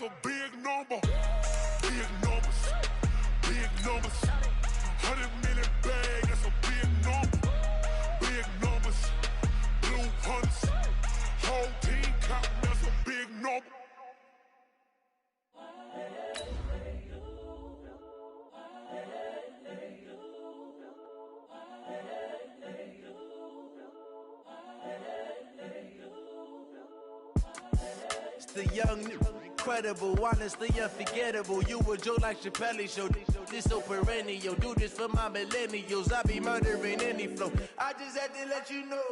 a big number. Big numbers. Big numbers. 100 million bag, that's a big number. Big numbers. Blue hunts. Whole team counting, that's a big number. The young, incredible, honestly unforgettable. You a Joe like Chappelle show. This so perennial. Do this for my millennials. I be murdering any flow. I just had to let you know.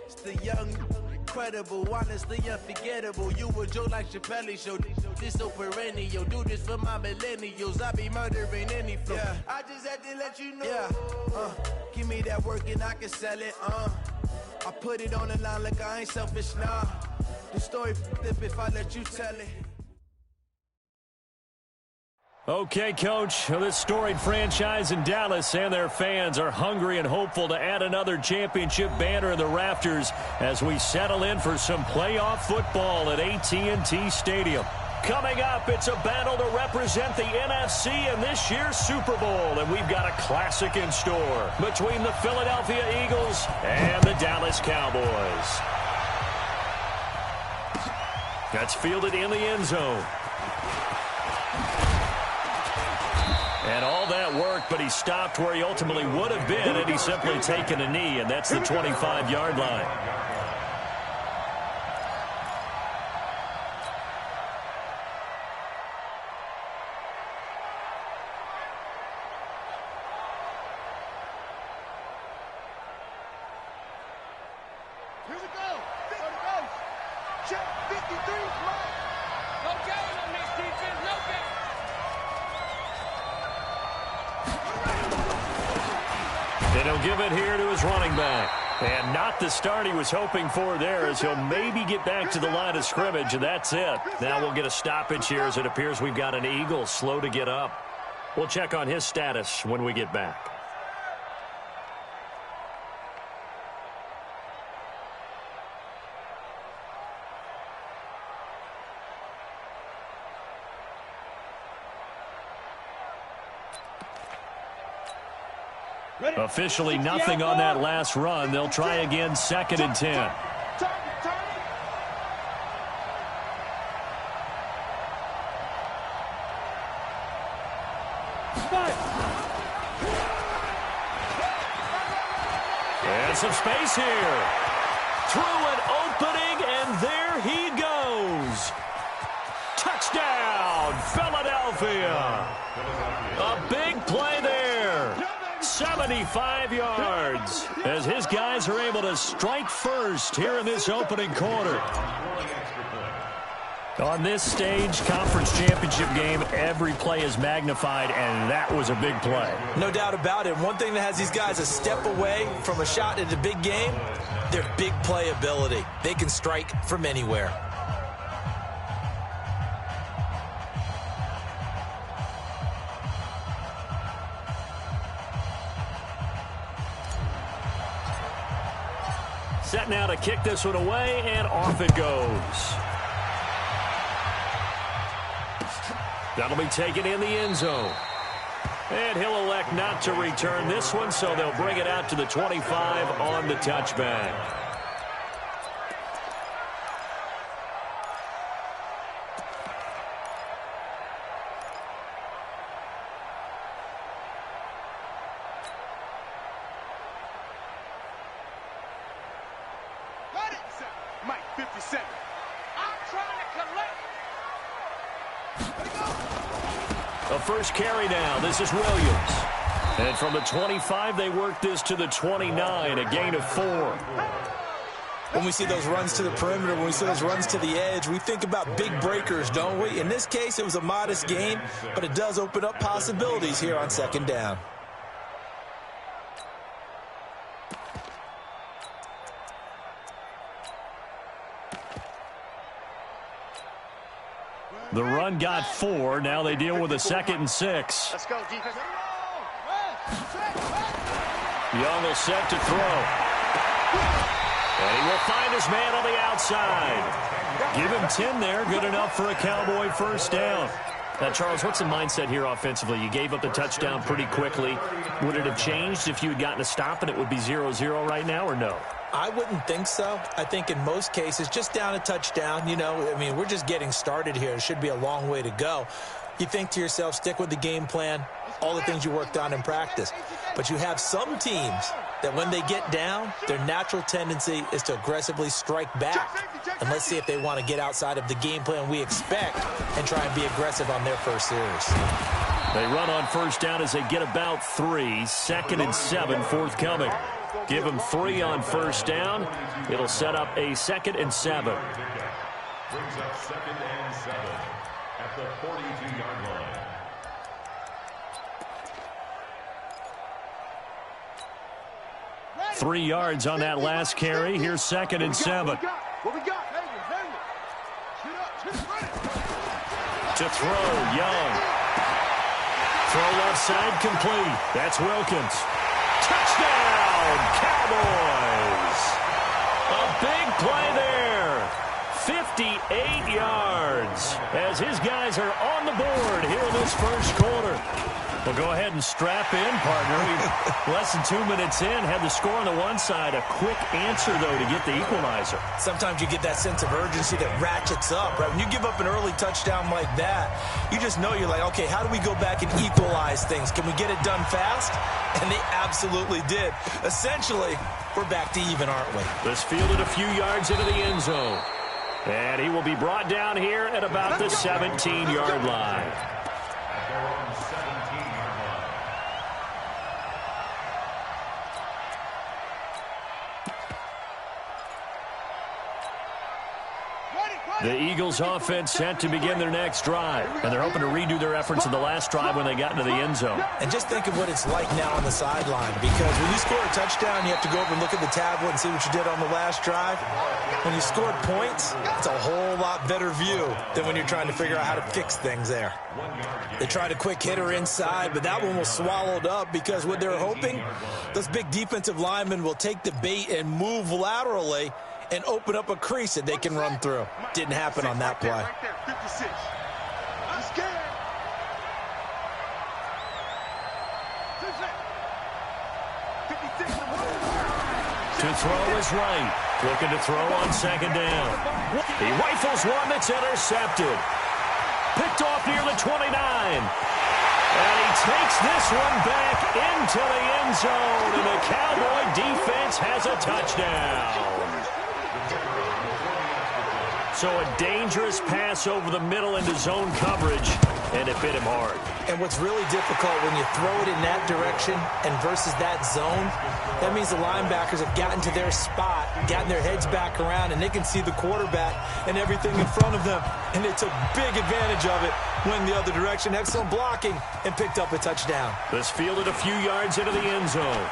It's the young, incredible, honestly unforgettable. You a Joe like Chappelle show. This so perennial. Do this for my millennials. I be murdering any flow. Yeah. I just had to let you know. Yeah. Give me that work and I can sell it. I put it on the line like I ain't selfish, nah. The story flip if I let you tell it. Okay, Coach, this storied franchise in Dallas and their fans are hungry and hopeful to add another championship banner in the rafters as we settle in for some playoff football at AT&T Stadium. Coming up, it's a battle to represent the NFC in this year's Super Bowl, and we've got a classic in store between the Philadelphia Eagles and the Dallas Cowboys. That's fielded in the end zone. And all that work, but he stopped where he ultimately would have been had he simply taken a knee, and that's the 25-yard line. Give it here to his running back. And not the start he was hoping for there, as he'll maybe get back to the line of scrimmage, and that's it. Now we'll get a stoppage here as it appears we've got an Eagle slow to get up. We'll check on his status when we get back. Officially nothing on that last run. They'll try again, 2nd and 10. And some space here. Through an opening, and there he goes. Touchdown, Philadelphia. A big play there. 75 yards as his guys are able to strike first here in this opening quarter. On this stage, conference championship game, every play is magnified, and that was a big play. No doubt about it. One thing that has these guys a step away from a shot at the big game, their big play ability. They can strike from anywhere. Set now to kick this one away, and off it goes. That'll be taken in the end zone. And he'll elect not to return this one, so they'll bring it out to the 25 on the touchback. Mike, 57. I'm trying to collect. A first carry now. This is Williams. And from the 25, they work this to the 29, a gain of 4. When we see those runs to the perimeter, when we see those runs to the edge, we think about big breakers, don't we? In this case, it was a modest gain, but it does open up possibilities here on 2nd down. The run got 4. Now they deal with a 2nd and 6. Let's go, defense. Young will set to throw. And he will find his man on the outside. Give him 10 there. Good enough for a Cowboy first down. Now, Charles, what's the mindset here offensively? You gave up the touchdown pretty quickly. Would it have changed if you had gotten a stop and it would be 0-0 right now, or no? I wouldn't think so. I think in most cases, just down a touchdown, we're just getting started here. It should be a long way to go. You think to yourself, stick with the game plan, all the things you worked on in practice. But you have some teams that when they get down, their natural tendency is to aggressively strike back. And let's see if they want to get outside of the game plan we expect and try and be aggressive on their first series. They run on first down as they get about 3. 2nd and 7 forthcoming. Give them 3 on first down. It'll set up a 2nd and 7. Brings up 2nd and 7 at the 42-yard line. 3 yards on that last carry. Here's 2nd and 7. What we got? To throw, Young. Throw left side, complete. That's Wilkins. Touchdown, Cowboys. A big play there. 58 yards as his guys are on the board here in this first quarter. Well, go ahead and strap in, partner. Less than 2 minutes in, had the score on the one side. A quick answer, though, to get the equalizer. Sometimes you get that sense of urgency that ratchets up, right? When you give up an early touchdown like that, you just know you're like, okay, how do we go back and equalize things? Can we get it done fast? And they absolutely did. Essentially, we're back to even, aren't we? This fielded a few yards into the end zone. And he will be brought down here at about the 17-yard line. The Eagles offense set to begin their next drive. And they're hoping to redo their efforts in the last drive when they got into the end zone. And just think of what it's like now on the sideline. Because when you score a touchdown, you have to go over and look at the tablet and see what you did on the last drive. When you scored points, it's a whole lot better view than when you're trying to figure out how to fix things there. They tried a quick hitter inside, but that one was swallowed up because what they're hoping, those big defensive linemen will take the bait and move laterally and open up a crease that they can run through. Didn't happen on that play. Right there, 56. I'm scared. To throw is right. Looking to throw on 2nd down. He rifles one that's intercepted. Picked off near the 29. And he takes this one back into the end zone. And the Cowboy defense has a touchdown. So a dangerous pass over the middle into zone coverage, and it bit him hard. And what's really difficult when you throw it in that direction and versus that zone, that means the linebackers have gotten to their spot, gotten their heads back around, and they can see the quarterback and everything in front of them. And they took big advantage of it, went the other direction, excellent blocking, and picked up a touchdown. This fielded a few yards into the end zone.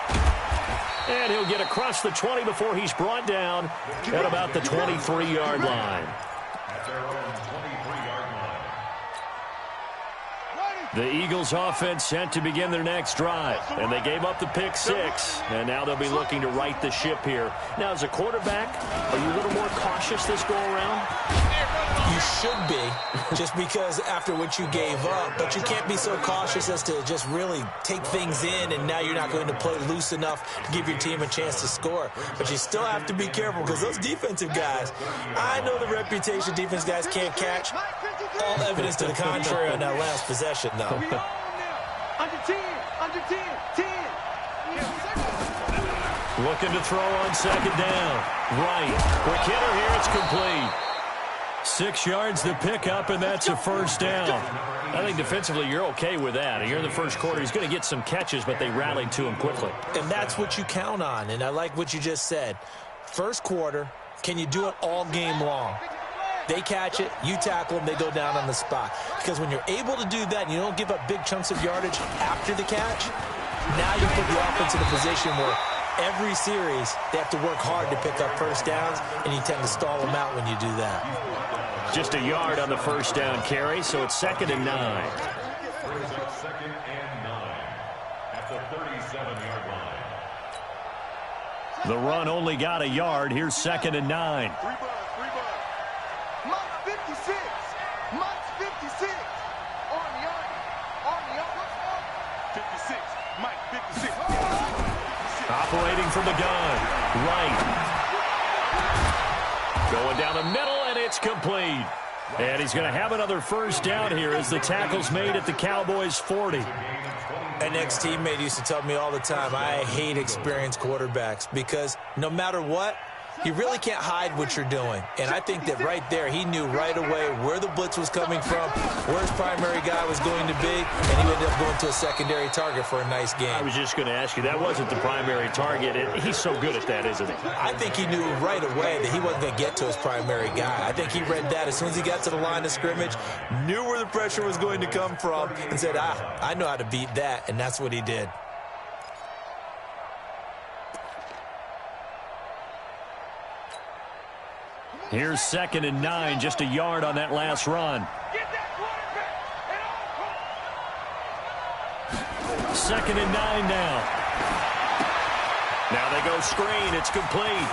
And he'll get across the 20 before he's brought down at about the 23-yard line. The Eagles offense set to begin their next drive. And they gave up the pick 6. And now they'll be looking to right the ship here. Now, as a quarterback, are you a little more cautious this go-around? You should be, just because after what you gave up. But you can't be so cautious as to just really take things in, and now you're not going to play loose enough to give your team a chance to score. But you still have to be careful because those defensive guys, I know the reputation defense guys can't catch. All evidence to the contrary on that last possession, though. Under 10, under 10, 10. Looking to throw on 2nd down. Right. Quick hitter here. It's complete. 6 yards the pickup, and that's a first down. I think defensively you're okay with that. Here in the first quarter, he's going to get some catches, but they rallied to him quickly. And that's what you count on, and I like what you just said. First quarter, can you do it all game long? They catch it, you tackle them, they go down on the spot. Because when you're able to do that and you don't give up big chunks of yardage after the catch, now you put the offense in a position where every series they have to work hard to pick up first downs, and you tend to stall them out when you do that. Just a yard on the first down carry, so it's 2nd and 9. Brings up 2nd and 9 at the 37-yard line. The run only got a yard. Here's 2nd and 9. 56. Mike's 56. Army. 56. Mike, 56. Operating from the gun. Right. Going down the middle, and it's complete. And he's going to have another first down here as the tackle's made at the Cowboys' 40. An ex-teammate used to tell me all the time, I hate experienced quarterbacks because no matter what, you really can't hide what you're doing. And I think that right there, he knew right away where the blitz was coming from, where his primary guy was going to be, and he ended up going to a secondary target for a nice game. I was just going to ask you, that wasn't the primary target. He's so good at that, isn't he? I think he knew right away that he wasn't going to get to his primary guy. I think he read that as soon as he got to the line of scrimmage, knew where the pressure was going to come from, and said, I know how to beat that, and that's what he did. Here's 2nd and 9, just a yard on that last run. Get that quarterback. 2nd and 9 now. Now they go screen. It's complete.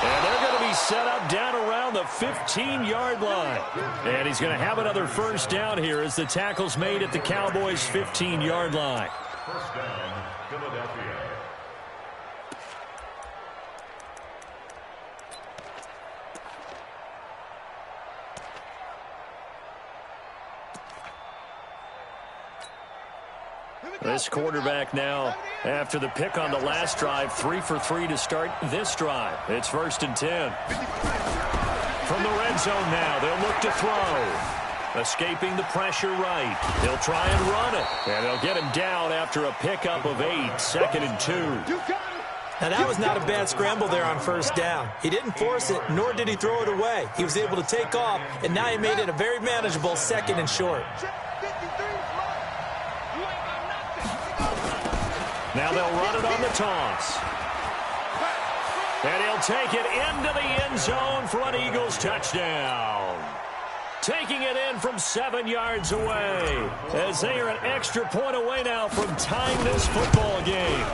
And they're going to be set up down around the 15-yard line. And he's going to have another first down here as the tackle's made at the Cowboys' 15-yard line. First down, Philadelphia. This quarterback now, after the pick on the last drive, 3 for 3 to start this drive. It's 1st and 10. From the red zone now, they'll look to throw. Escaping the pressure right. They'll try and run it. And they'll get him down after a pickup of 8, 2nd and 2. Now, that was not a bad scramble there on first down. He didn't force it, nor did he throw it away. He was able to take off, and now he made it a very manageable 2nd and short. Now they'll run it on the toss. And he'll take it into the end zone for an Eagles touchdown. Taking it in from 7 yards away, as they are an extra point away now from tying this football game.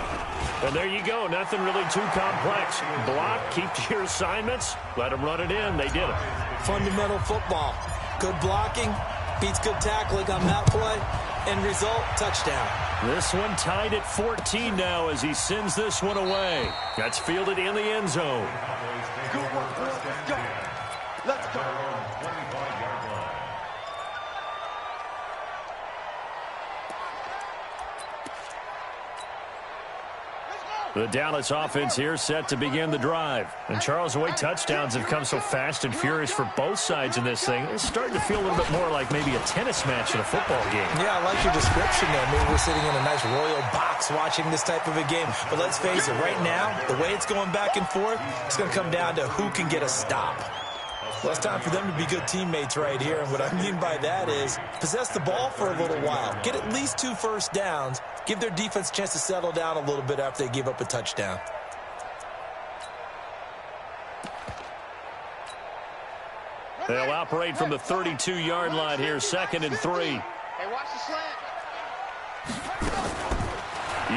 And there you go. Nothing really too complex. Block, keep to your assignments, let them run it in. They did it. Fundamental football. Good blocking, beats good tackling on that play. End result, touchdown. This one tied at 14 now as he sends this one away. That's fielded in the end zone. Good work, boys. Let's go. Let's go. The Dallas offense here set to begin the drive. And Charles, the way touchdowns have come so fast and furious for both sides in this thing, it's starting to feel a little bit more like maybe a tennis match in a football game. Yeah, I like your description there. Maybe we're sitting in a nice royal box watching this type of a game. But let's face it, right now, the way it's going back and forth, it's going to come down to who can get a stop. Well, it's time for them to be good teammates right here. And what I mean by that is possess the ball for a little while. Get at least 2 first downs. Give their defense a chance to settle down a little bit after they give up a touchdown. They'll operate from the 32-yard line here, 2nd and 3. Hey, watch the slant.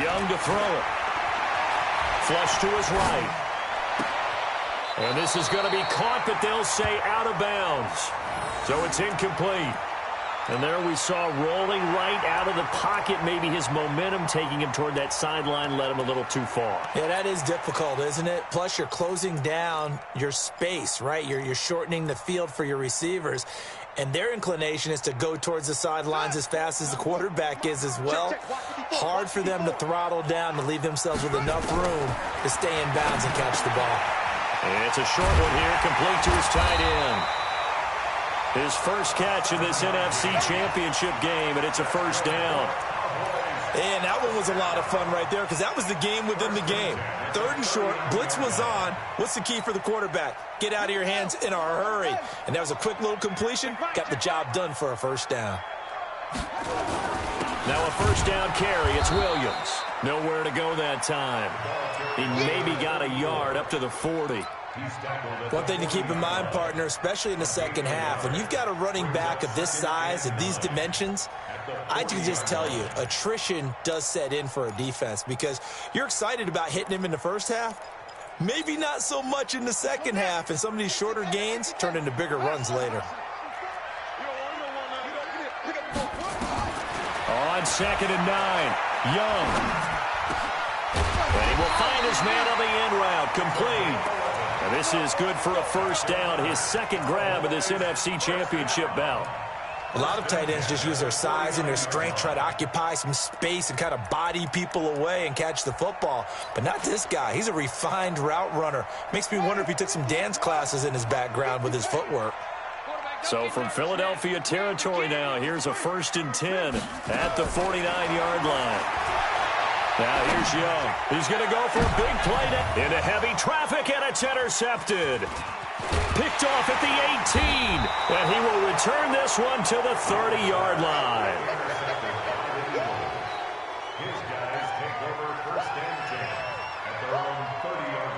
Young to throw it. Flush to his right. And this is going to be caught, but they'll say out of bounds. So it's incomplete. And there we saw rolling right out of the pocket. Maybe his momentum taking him toward that sideline led him a little too far. Yeah, that is difficult, isn't it? Plus, you're closing down your space, right? You're shortening the field for your receivers. And their inclination is to go towards the sidelines as fast as the quarterback is as well. Hard for them to throttle down to leave themselves with enough room to stay in bounds and catch the ball. And it's a short one here, complete to his tight end. His first catch in this NFC Championship game, and it's a first down. And that one was a lot of fun right there because that was the game within the game. 3rd and short, blitz was on. What's the key for the quarterback? Get out of your hands in a hurry. And that was a quick little completion. Got the job done for a first down. Now a first down carry. It's Williams. Nowhere to go that time. He maybe got a yard up to the 40. One thing to keep in mind, partner, especially in the second half, when you've got a running back of this size, of these dimensions, I can just tell you, attrition does set in for a defense because you're excited about hitting him in the first half, Maybe not so much in the second half, and some of these shorter gains turn into bigger runs later. On 2nd and 9, Young. And he will find his man on the end route, complete. And this is good for a first down, his second grab of this NFC Championship bout. A lot of tight ends just use their size and their strength, try to occupy some space and kind of body people away and catch the football. But not this guy. He's a refined route runner. Makes me wonder if he took some dance classes in his background with his footwork. So from Philadelphia territory now, here's a 1st and 10 at the 49-yard line. Now here's Young. He's going to go for a big play into heavy traffic, and it's intercepted. Picked off at the 18, and he will return this one to the 30-yard line. His guys take over 1st and 10 at their own 30-yard line.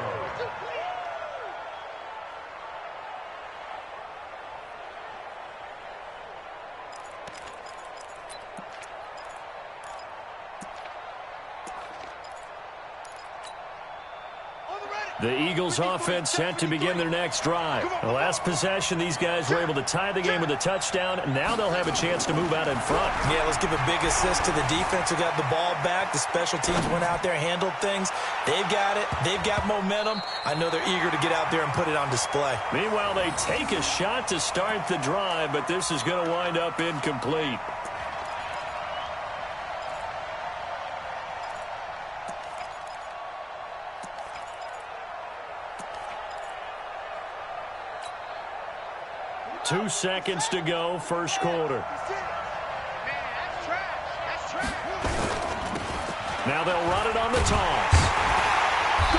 The Eagles offense set to begin their next drive. The last possession, these guys were able to tie the game with a touchdown. Now they'll have a chance to move out in front. Yeah, let's give a big assist to the defense who got the ball back. The special teams went out there, handled things. They've got it. They've got momentum. I know they're eager to get out there and put it on display. Meanwhile, they take a shot to start the drive, but this is going to wind up incomplete. Two seconds to go, first quarter. Now they'll run it on the toss.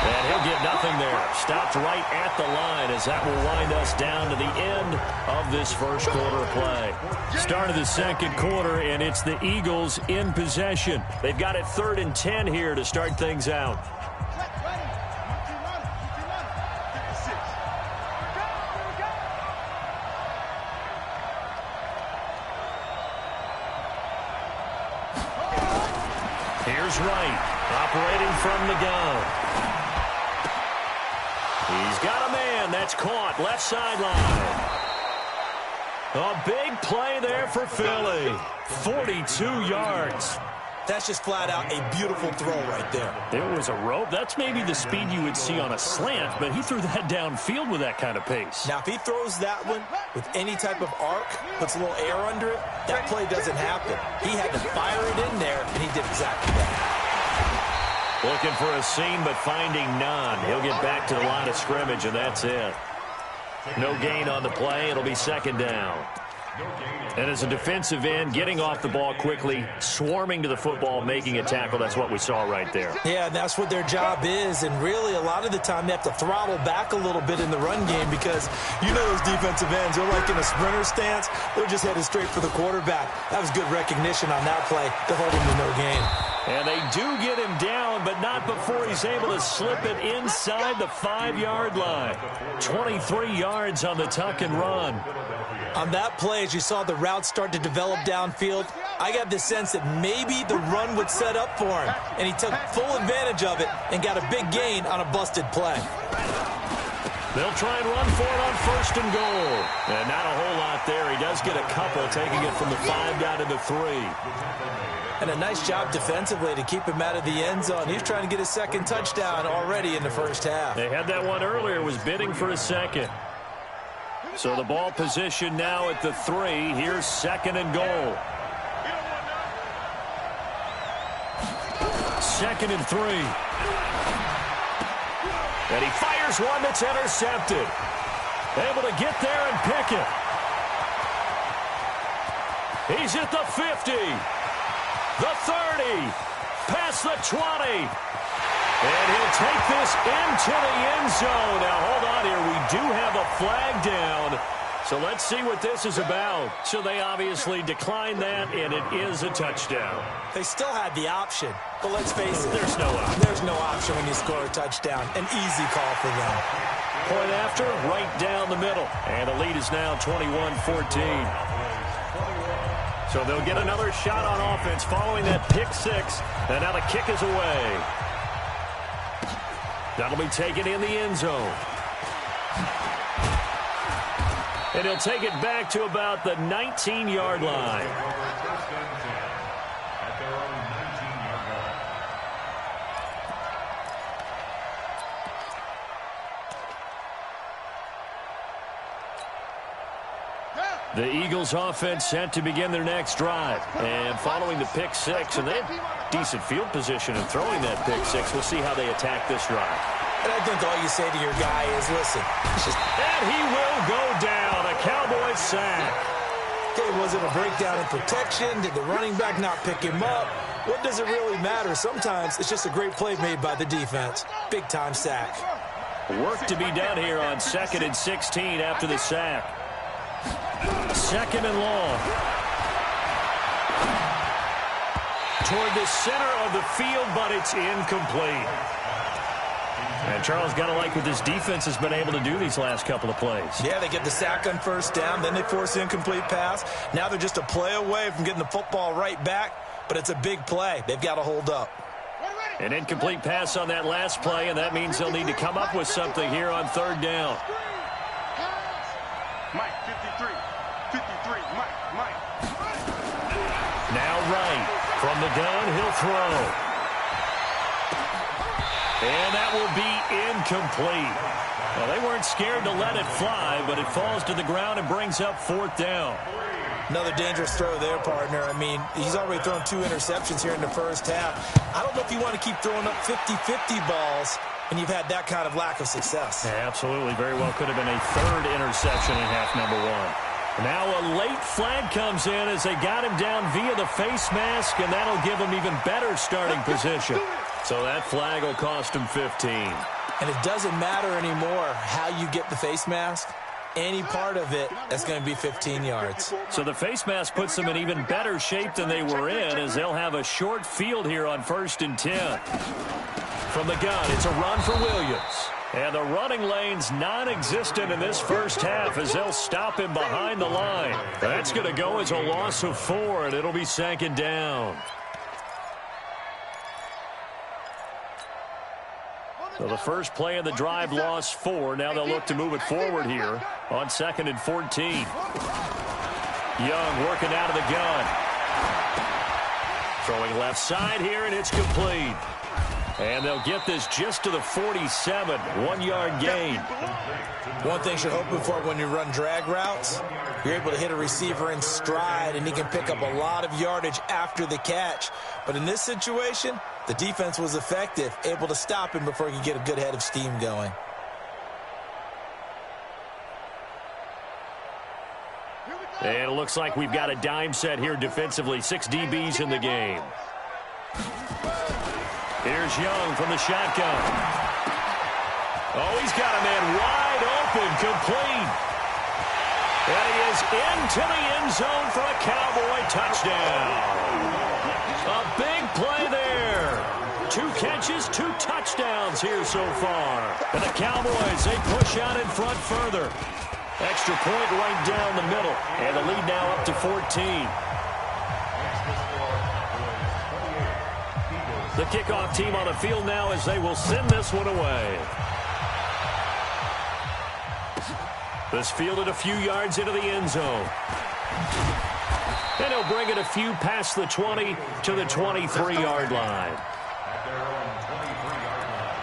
And he'll get nothing there. Stopped right at the line as that will wind us down to the end of this first quarter play. Start of the second quarter, and it's the Eagles in possession. They've got it 3rd and 10 here to start things out. Here's Wright, operating from the gun. He's got a man that's caught left sideline. A big play there for Philly. 42 yards. That's just flat out a beautiful throw right there. There was a rope. That's maybe the speed you would see on a slant, but he threw that downfield with that kind of pace. Now, if he throws that one with any type of arc, puts a little air under it, that play doesn't happen. He had to fire it in there, and he did exactly that. Looking for a seam, but finding none. He'll get back to the line of scrimmage, and that's it. No gain on the play. It'll be 2nd down. And as a defensive end, getting off the ball quickly, swarming to the football, making a tackle, that's what we saw right there. Yeah, and that's what their job is, and really a lot of the time they have to throttle back a little bit in the run game because you know those defensive ends, they're like in a sprinter stance, they're just headed straight for the quarterback. That was good recognition on that play to hold him to no gain. And they do get him down, but not before he's able to slip it inside the 5-yard line. 23 yards on the tuck and run. On that play, as you saw the route start to develop downfield, I got the sense that maybe the run would set up for him, and he took full advantage of it and got a big gain on a busted play. They'll try and run for it on 1st and goal. And not a whole lot there. He does get a couple, taking it from the 5 down to the 3. And a nice job defensively to keep him out of the end zone. He's trying to get his second touchdown already in the first half. They had that one earlier, was bidding for a second. So the ball position now at the 3. Here's 2nd and goal. 2nd and 3. And he fires one that's intercepted. Able to get there and pick it. He's at the 50. The 30. Past the 20. And he'll take this into the end zone. Now, hold on here. We do have a flag down. So let's see what this is about. So they obviously declined that, and it is a touchdown. They still had the option, but let's face it. There's no option. There's no option when you score a touchdown. An easy call for them. Point after, right down the middle. And the lead is now 21-14. So they'll get another shot on offense following that pick 6. And now the kick is away. That'll be taken in the end zone. And he'll take it back to about the 19-yard line. First and 10 at their own 19-yard line. The Eagles offense set to begin their next drive. And following the pick six, and they have decent field position in throwing that pick six. We'll see how they attack this drive. And I think all you say to your guy is, listen. And he will go down. A Cowboys sack. Okay, was it a breakdown in protection? Did the running back not pick him up? What does it really matter? Sometimes it's just a great play made by the defense. Big-time sack. Work to be done here on 2nd and 16 after the sack. 2nd and long. Toward the center of the field, but it's incomplete. And Charles, got to like what this defense has been able to do these last couple of plays. Yeah, they get the sack on first down, then they force the incomplete pass. Now they're just a play away from getting the football right back, but it's a big play. They've got to hold up. An incomplete pass on that last play, and that means they'll need to come up with something here on 3rd down. Mike, 53, Mike. Now right. From the gun, he'll throw. And that will be incomplete. Well, they weren't scared to let it fly, but it falls to the ground and brings up 4th down. Another dangerous throw there, partner. I mean, he's already thrown 2 interceptions here in the first half. I don't know if you want to keep throwing up 50-50 balls when you've had that kind of lack of success. Yeah, absolutely. Very well could have been a 3rd interception in half number 1. Now a late flag comes in as they got him down via the face mask, and that'll give him even better starting position. So that flag will cost him 15. And it doesn't matter anymore how you get the face mask. Any part of it, that's going to be 15 yards. So the face mask puts them in even better shape than they were in, as they'll have a short field here on 1st and 10. From the gun, it's a run for Williams. And the running lane's non-existent in this first half as they'll stop him behind the line. That's going to go as a loss of 4, and it'll be 2nd down. So the first play of the drive lost 4. Now they'll look to move it forward here on 2nd and 14. Young working out of the gun. Throwing left side here, and it's complete. And they'll get this just to the 47, 1-yard gain. One thing you're hoping for when you run drag routes, you're able to hit a receiver in stride, and he can pick up a lot of yardage after the catch. But in this situation, the defense was effective, able to stop him before he could get a good head of steam going. And it looks like we've got a dime set here defensively. 6 DBs in the game. Here's Young from the shotgun. Oh, he's got a man wide open, complete. And he is into the end zone for a Cowboy touchdown. A big play there. 2 catches, 2 touchdowns here so far. And the Cowboys, they push out in front further. Extra point right down the middle. And the lead now up to 14. The kickoff team on the field now as they will send this one away. This fielded a few yards into the end zone. And he'll bring it a few past the 20 to the 23-yard line. At their own 23-yard line.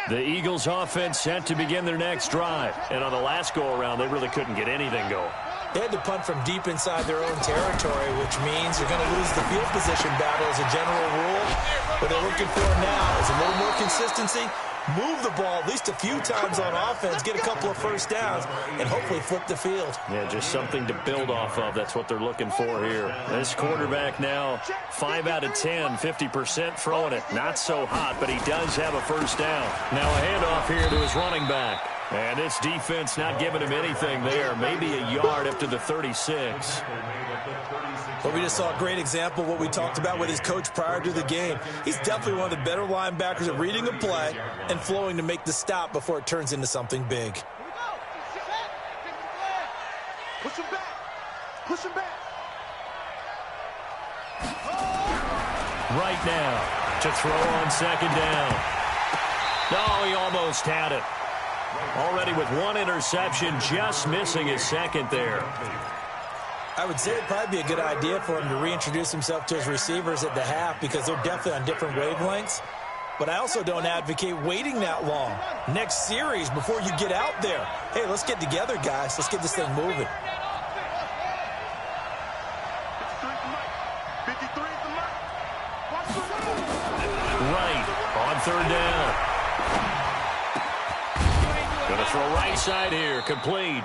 The Eagles offense set to begin their next drive. And on the last go-around, they really couldn't get anything going. They had to punt from deep inside their own territory, which means you're going to lose the field position battle as a general rule. What they're looking for now is a little more consistency, move the ball at least a few times on offense, get a couple of first downs, and hopefully flip the field. Yeah, just something to build off of. That's what they're looking for here. This quarterback now, 5 out of 10, 50% throwing it. Not so hot, but he does have a first down. Now a handoff here to his running back. And this defense not giving him anything there. Maybe a yard up to the 36. Well, we just saw a great example of what we talked about with his coach prior to the game. He's definitely one of the better linebackers at reading a play and flowing to make the stop before it turns into something big. Push him back. Push him back. Right now to throw on second down. No, he almost had it. Already with one interception, just missing his second there. I would say it'd probably be a good idea for him to reintroduce himself to his receivers at the half because they're definitely on different wavelengths. But I also don't advocate waiting that long. Next series, before you get out there, hey, let's get together, guys. Let's get this thing moving. Right on third down. Going to throw right side here, complete.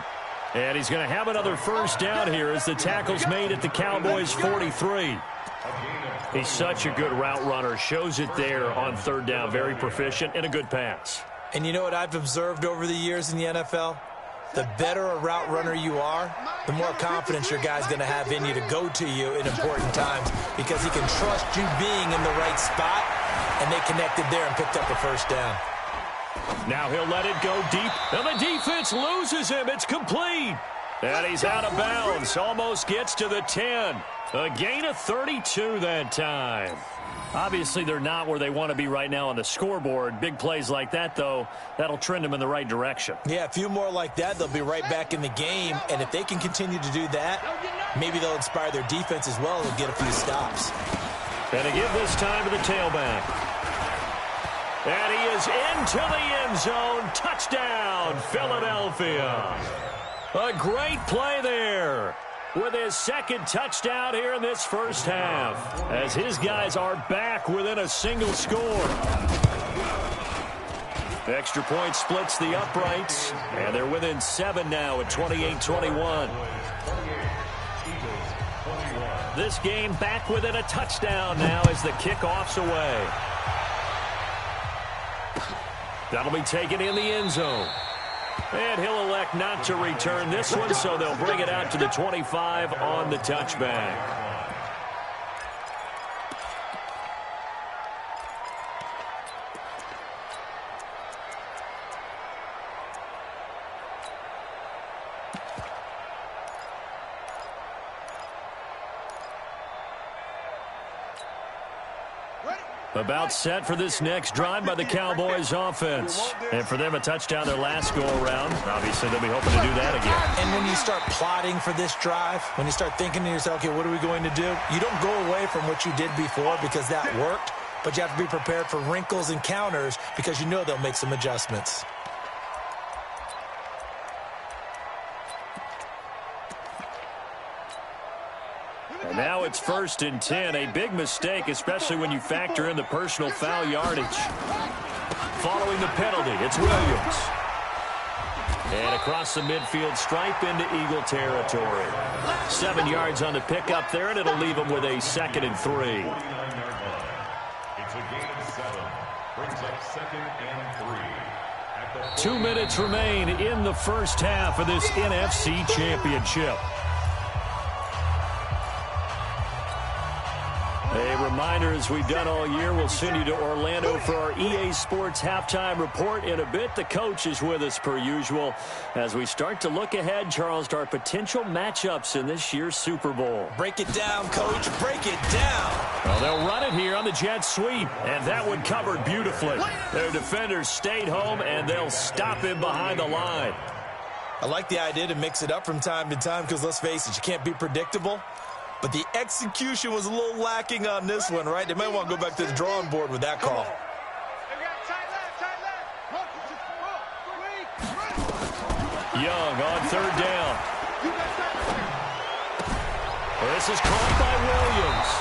And he's going to have another first down here as the tackle's made at the Cowboys' 43. He's such a good route runner. Shows it there on third down. Very proficient and a good pass. And you know what I've observed over the years in the NFL? The better a route runner you are, the more confidence your guy's going to have in you to go to you in important times because he can trust you being in the right spot, and they connected there and picked up a first down. Now he'll let it go deep, and the defense loses him. It's complete. And he's out of bounds. Almost gets to the 10. A gain of 32 that time. Obviously, they're not where they want to be right now on the scoreboard. Big plays like that, though, that'll trend them in the right direction. Yeah, a few more like that, they'll be right back in the game. And if they can continue to do that, maybe they'll inspire their defense as well and get a few stops. And to give this time to the tailback. And he is into the end zone. Touchdown, Philadelphia. A great play there with his second touchdown here in this first half as his guys are back within a single score. Extra point splits the uprights, and they're within 7 now at 28-21. This game back within a touchdown now as the kickoff's away. That'll be taken in the end zone. And he'll elect not to return this one, so they'll bring it out to the 25 on the touchback. About set for this next drive by the Cowboys offense. And for them, a touchdown their last go-around. Obviously, they'll be hoping to do that again. And when you start plotting for this drive, when you start thinking to yourself, okay, what are we going to do? You don't go away from what you did before because that worked, but you have to be prepared for wrinkles and counters because you know they'll make some adjustments. And now it's 1st and 10. A big mistake, especially when you factor in the personal foul yardage. Following the penalty, it's Williams. And across the midfield stripe into Eagle territory. 7 yards on the pickup there, and it'll leave them with a 2nd and 3. It's a gain of 7. Brings up 2nd and 3. 2 minutes remain in the first half of this NFC Championship. A reminder, as we've done all year, we'll send you to Orlando for our EA Sports halftime report in a bit. The coach is with us per usual as we start to look ahead, Charles, to our potential matchups in this year's Super Bowl. Break it down, Coach. Break it down. Well, they'll run it here on the jet sweep, and that one covered beautifully. Their defenders stayed home, and they'll stop him behind the line. I like the idea to mix it up from time to time because, let's face it, you can't be predictable. But the execution was a little lacking on this one, right? They might want to go back to the drawing board with that call. Young on third down. This is caught by Williams.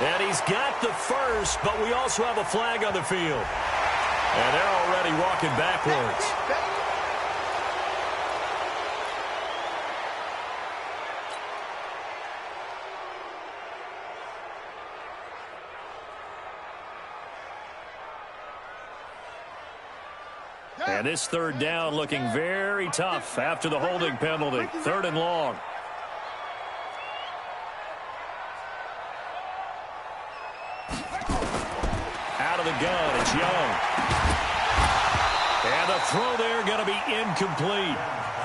And he's got the first, but we also have a flag on the field. And they're already walking backwards. And this third down looking very tough after the holding penalty. 3rd and long. Out of the gun, it's Young. And the throw there going to be incomplete.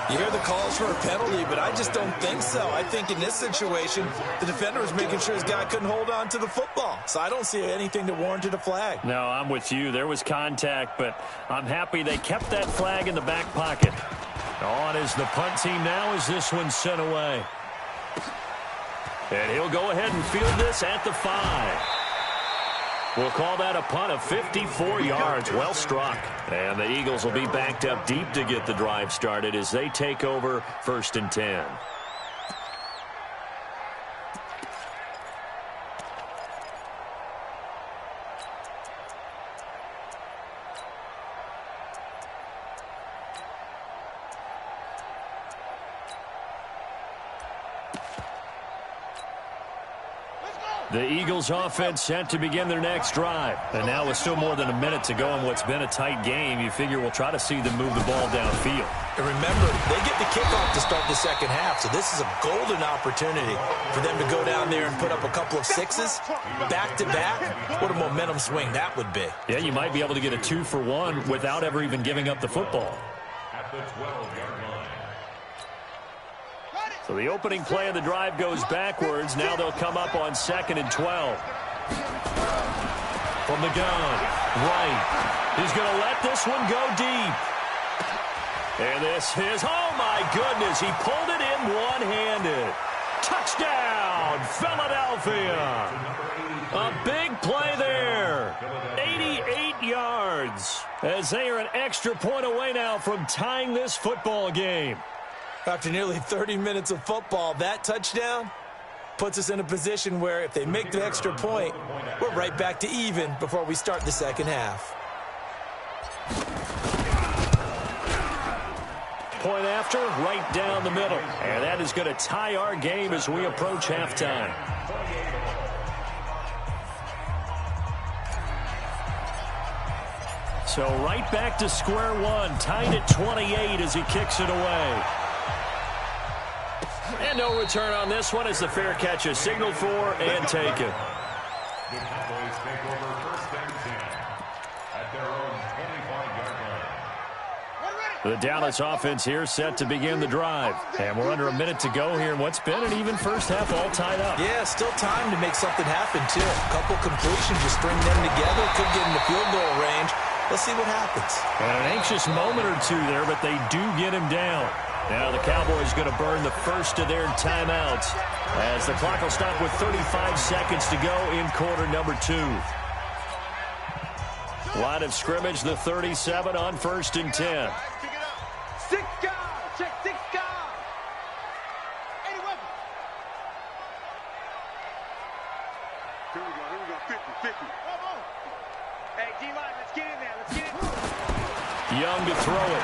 You hear the calls for a penalty, but I just don't think so. I think in this situation, the defender was making sure his guy couldn't hold on to the football. So I don't see anything that warranted a flag. No, I'm with you. There was contact, but I'm happy they kept that flag in the back pocket. On is the punt team now as this one's sent away. And he'll go ahead and field this at the 5. We'll call that a punt of 54 yards. Well struck. And the Eagles will be backed up deep to get the drive started as they take over 1st and 10. The Eagles offense set to begin their next drive. And now with still more than a minute to go in what's been a tight game, you figure we'll try to see them move the ball downfield. And remember, they get the kickoff to start the second half, so this is a golden opportunity for them to go down there and put up a couple of sixes back-to-back. What a momentum swing that would be. Yeah, you might be able to get a 2-for-1 without ever even giving up the football. At the 12-yard line. So the opening play of the drive goes backwards. Now they'll come up on 2nd and 12. From the gun, right. He's going to let this one go deep. And this is, oh my goodness, he pulled it in one-handed. Touchdown, Philadelphia. A big play there. 88 yards. As they are an extra point away now from tying this football game. After nearly 30 minutes of football, that touchdown puts us in a position where if they make the extra point, we're right back to even before we start the second half. Point after, right down the middle. And that is going to tie our game as we approach halftime. So right back to square one, tied at 28 as he kicks it away. And no return on this one as the fair catch is signaled for and taken. The Cowboys take over 1st and 10 at their own 25-yard line. The Dallas offense here set to begin the drive. And we're under a minute to go here in what's been an even first half, all tied up. Yeah, still time to make something happen, too. A couple completions, you string them together, could get in the field goal range. Let's see what happens. And an anxious moment or two there, but they do get him down. Now the Cowboys going to burn the first of their timeouts as the clock will stop with 35 seconds to go in quarter number 2. Line of scrimmage, the 37 on 1st and 10. 6 guys. Check 6 guys. 80 weapons. Here we go. 50. Come on. Hey, D-line, let's get in there. Let's get in. Young to throw it.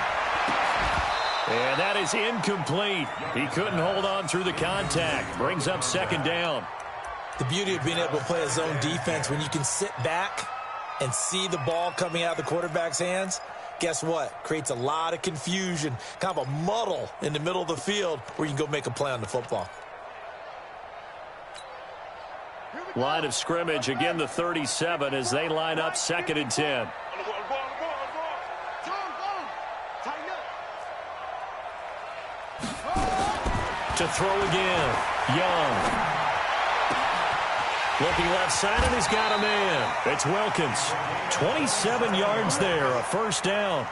And that is incomplete. He couldn't hold on through the contact. Brings up 2nd down. The beauty of being able to play a zone defense, when you can sit back and see the ball coming out of the quarterback's hands, guess what? Creates a lot of confusion, kind of a muddle in the middle of the field where you can go make a play on the football. Line of scrimmage, again the 37 as they line up 2nd and 10. To throw again, Young. Looking left side, and he's got a man. It's Wilkins. 27 yards there, a 1st down.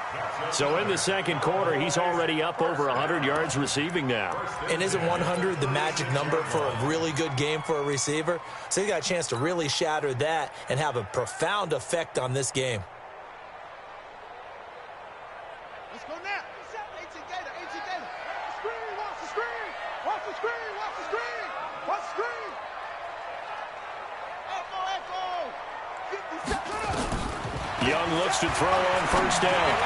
So in the second quarter, he's already up over 100 yards receiving now. And isn't 100 the magic number for a really good game for a receiver? So he got a chance to really shatter that and have a profound effect on this game. Let's go now. A.T. Gator. Screen. Watch the screen. Watch the screen. Echo. 50 seconds. Young looks to throw on 1st down.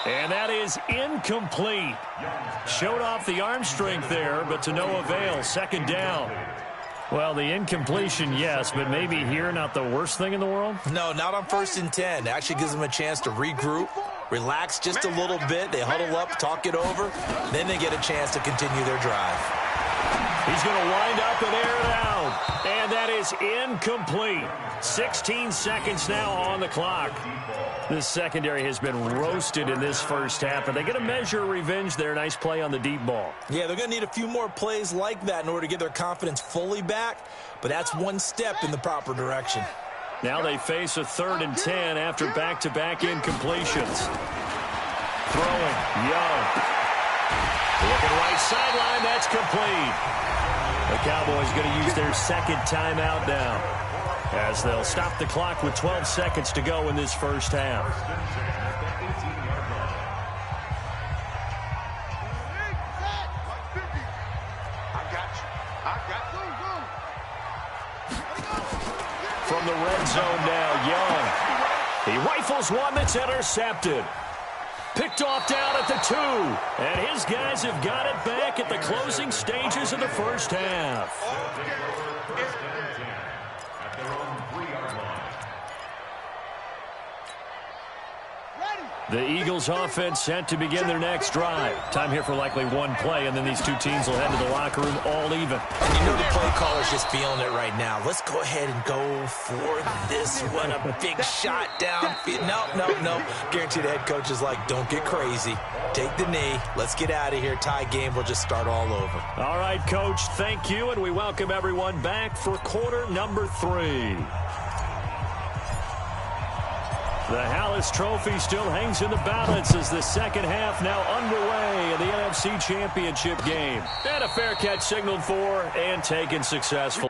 And that is incomplete. Showed off the arm strength there, but to no avail. 2nd down. Well, the incompletion, yes, but maybe here not the worst thing in the world? No, not on 1st and 10. It actually gives them a chance to regroup, relax just a little bit. They huddle up, talk it over. Then they get a chance to continue their drive. He's going to wind up and air it out. And that is incomplete. 16 seconds now on the clock. This secondary has been roasted in this first half. Are they going to measure revenge there? Nice play on the deep ball. Yeah, they're going to need a few more plays like that in order to get their confidence fully back. But that's one step in the proper direction. Now they face a 3rd and 10 after back-to-back incompletions. Throwing, Young. Looking right sideline, that's complete. The Cowboys going to use their second timeout now, as they'll stop the clock with 12 seconds to go in this first half. From the red zone now, Young. He rifles one that's intercepted. Picked off down at the 2. And his guys have got it back at the closing stages of the first half. The Eagles offense set to begin their next drive. Time here for likely one play, and then these two teams will head to the locker room all even. And you know the play caller's just feeling it right now. Let's go ahead and go for this one. A big shot downfield. No. Guaranteed the head coach is like, don't get crazy. Take the knee. Let's get out of here. Tie game. We'll just start all over. All right, Coach, thank you, and we welcome everyone back for quarter number 3. The Hallis Trophy still hangs in the balance as the second half now underway in the NFC Championship game. And a fair catch signaled for and taken successful.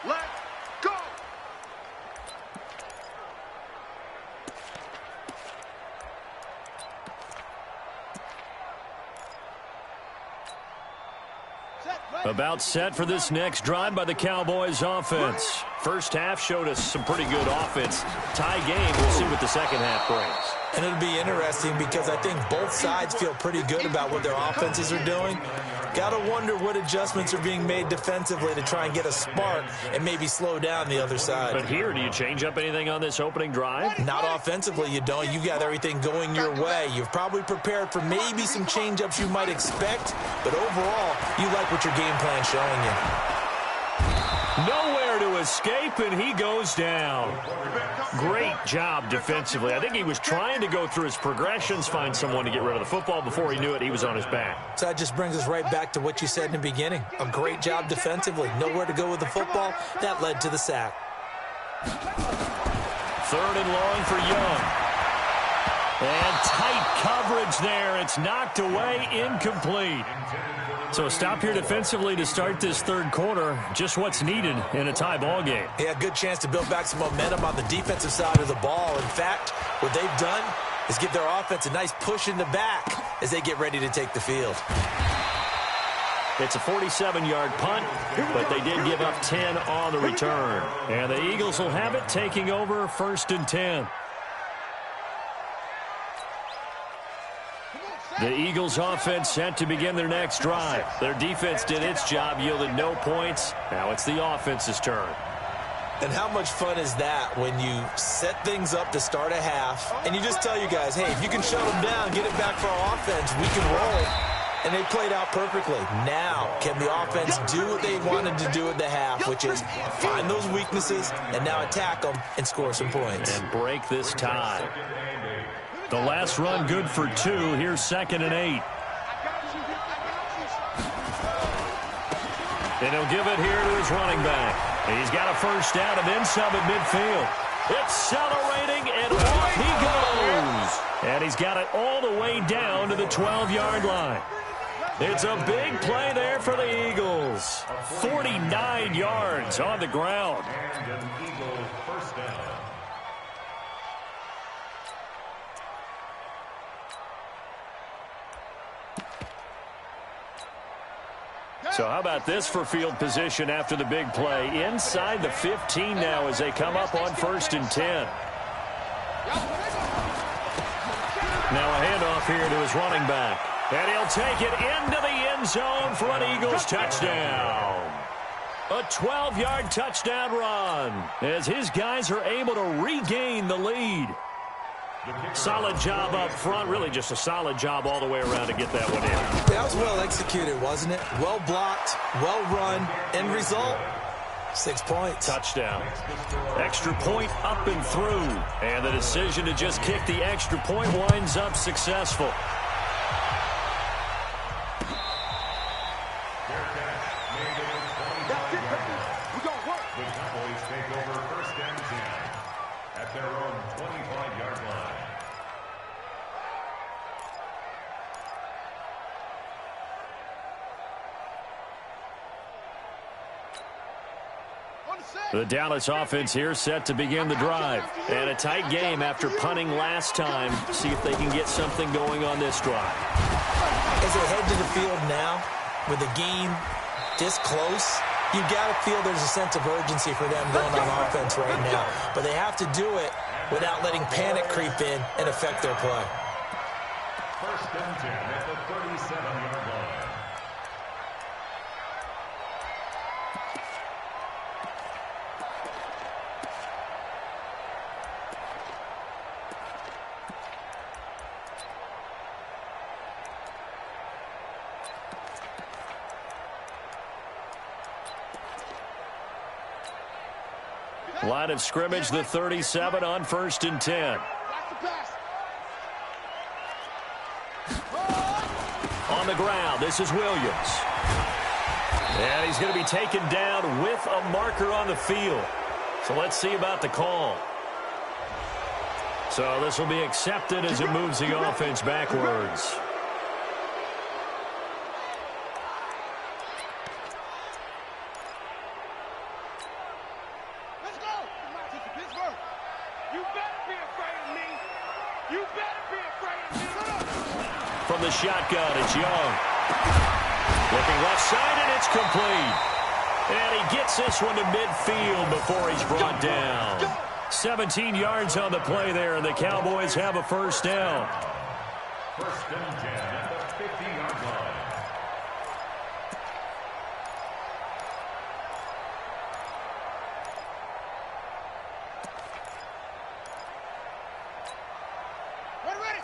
Let's go! About set for this next drive by the Cowboys offense. First half showed us some pretty good offense. Tie game, we'll see what the second half brings. And it'll be interesting because I think both sides feel pretty good about what their offenses are doing. Got to wonder what adjustments are being made defensively to try and get a spark and maybe slow down the other side. But here, do you change up anything on this opening drive? Not offensively, you don't. You got everything going your way. You've probably prepared for maybe some change-ups you might expect, but overall, you like what your game plan's showing you. Nowhere to escape, and he goes down. Great job defensively. I think he was trying to go through his progressions, find someone to get rid of the football. Before he knew it, he was on his back. So that just brings us right back to what you said in the beginning. A great job defensively. Nowhere to go with the football. That led to the sack. 3rd and long for Young. And tight coverage there. It's knocked away, incomplete. So a stop here defensively to start this third quarter. Just what's needed in a tie ball game. Yeah, good chance to build back some momentum on the defensive side of the ball. In fact, what they've done is give their offense a nice push in the back as they get ready to take the field. It's a 47-yard punt, but they did give up 10 on the return. And the Eagles will have it, taking over 1st and 10. The Eagles offense set to begin their next drive. Their defense did its job, yielded no points. Now it's the offense's turn. And how much fun is that when you set things up to start a half and you just tell your guys, hey, if you can shut them down, get it back for our offense, we can roll. And they played out perfectly. Now, can the offense do what they wanted to do at the half, which is find those weaknesses and now attack them and score some points. And break this tie. The last run good for 2. Here's 2nd and 8. And he'll give it here to his running back. He's got a first down and then some at midfield. Accelerating, and off he goes. And he's got it all the way down to the 12-yard line. It's a big play there for the Eagles. 49 yards on the ground. And an Eagle first down. So how about this for field position after the big play? Inside the 15 now as they come up on 1st and 10. Now a handoff here to his running back. And he'll take it into the end zone for an Eagles touchdown. A 12-yard touchdown run as his guys are able to regain the lead. Solid job up front. Really just a solid job all the way around to get that one in. That was well executed, wasn't it? Well blocked, well run. End result, 6 points. Touchdown. Extra point up and through. And the decision to just kick the extra point winds up successful. The Dallas offense here set to begin the drive. And a tight game after punting last time. See if they can get something going on this drive. As they head to the field now, with the game this close, you've got to feel there's a sense of urgency for them going on offense right now. But they have to do it without letting panic creep in and affect their play. 1st and 10 at the 37-yard line. Line of scrimmage, the 37 on 1st and 10. On the ground, this is Williams. And he's going to be taken down with a marker on the field. So let's see about the call. So this will be accepted as it moves the offense backwards. From the shotgun, it's Young. Looking left side, and it's complete. And he gets this one to midfield before he's brought down. 17 yards on the play there, and the Cowboys have a first down. 1st and 10 at the 50-yard line.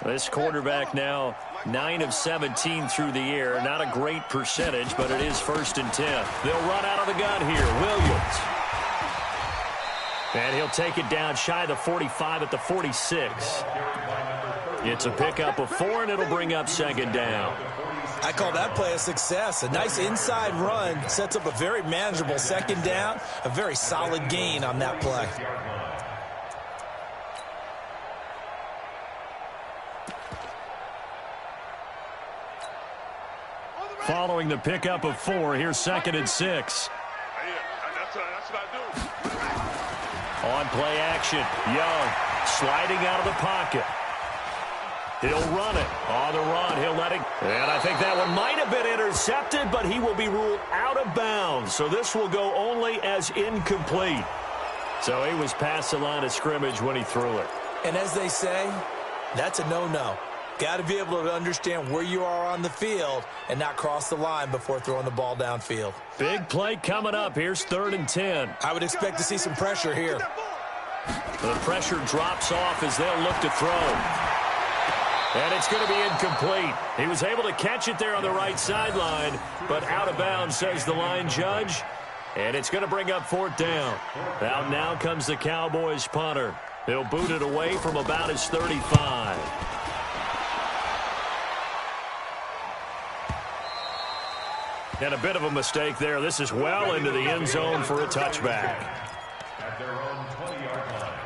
This quarterback now 9 of 17 through the air. Not a great percentage, but it is 1st and 10. They'll run out of the gun here. Williams. And he'll take it down shy of the 45 at the 46. It's a pickup of 4, and it'll bring up 2nd down. I call that play a success. A nice inside run sets up a very manageable 2nd down. A very solid gain on that play. Following the pickup of 4, here's 2nd and 6. That's what I do. On play action, Young sliding out of the pocket. He'll run it. On the run, he'll let it. And I think that one might have been intercepted, but he will be ruled out of bounds. So this will go only as incomplete. So he was past the line of scrimmage when he threw it. And as they say, that's a no-no. Got to be able to understand where you are on the field and not cross the line before throwing the ball downfield. Big play coming up. Here's 3rd and 10. I would expect to see some pressure here. The pressure drops off as they'll look to throw. And it's going to be incomplete. He was able to catch it there on the right sideline, but out of bounds, says the line judge. And it's going to bring up 4th down. Out now comes the Cowboys punter. He'll boot it away from about his 35. And a bit of a mistake there. This is well into the end zone for a touchback. At their own 20-yard line.